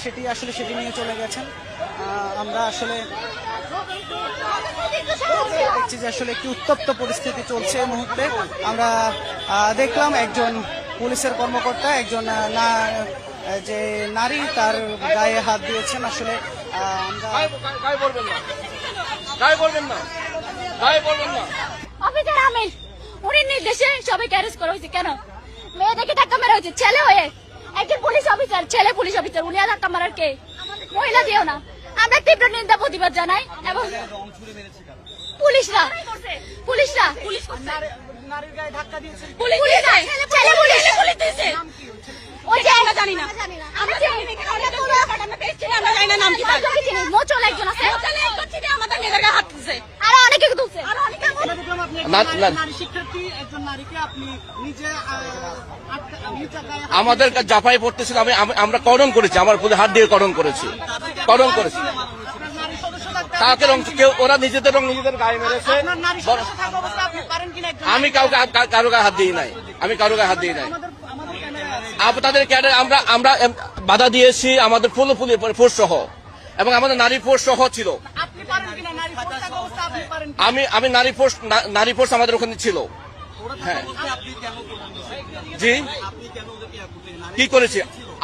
সেটি নিয়ে চলে গেছেন। আমরা আসলে দেখছি যে আসলে একটি উত্তপ্ত পরিস্থিতি চলছে এই মুহূর্তে। আমরা দেখলাম একজন পুলিশের কর্মকর্তা, একজন যে নারী, তার গায়ে হাত দিয়েছেন। আসলে অফিসার আমির উনি নির্দেশে সবাইকে অ্যারেস্ট করা হয়েছে। কেন মেয়েদেরকে ধাক্কা মারা হয়েছে? ছেলে হয়ে একজন পুলিশ অফিসার, ছেলে পুলিশ অফিসার, উনি আর ধাক্কা মারার কে? মহিলা দিও না। আমরা তীব্র নিন্দা প্রতিবাদ জানাই। এবং পুলিশরা পুলিশ ওই যে আমরা জানি না, আমরা জানি না নাম কি, মোচল একজন আছে, আমাদের মেয়েদের হাত তুলছে, আরো অনেকে তুলছে। আমাদের জাফাই পড়তেছিল, আমরা করণ করেছি, আমার হাত দিয়ে করণ করেছি। তাকে রং কেউ, ওরা নিজেদের রং নিজেদের গায়ে মেরেছে। আমি কারো গায়ে হাত দিই নাই, তাদের ক্যাডার আমরা বাধা দিয়েছি, আমাদের ফুল ফোর্স সহ, এবং আমাদের নারী ফোর্স সহ ছিল। আমি নারী ফোর্স আমাদের ওখানে ছিল। হ্যাঁ জি, কি করেছি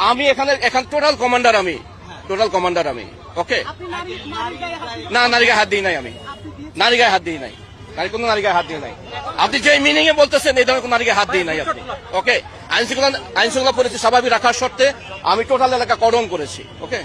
আমি এখানে টোটাল কমান্ডার আমি। ওকে, না নারী গায়ে হাত দিই নাই, আমি নারী গায়ে হাত দিই নাই, কোনো নারী গায়ে হাত দিই নাই। আপনি যে মিনিং এ বলতেছেন এই ধরনের কোন নারী গায়ে হাত দিই নাই আপনি। ওকে, আইন শৃঙ্খলা পরিস্থিতি স্বাভাবিক রাখার শর্তে আমি টোটাল এলাকা করণ করেছি। ওকে।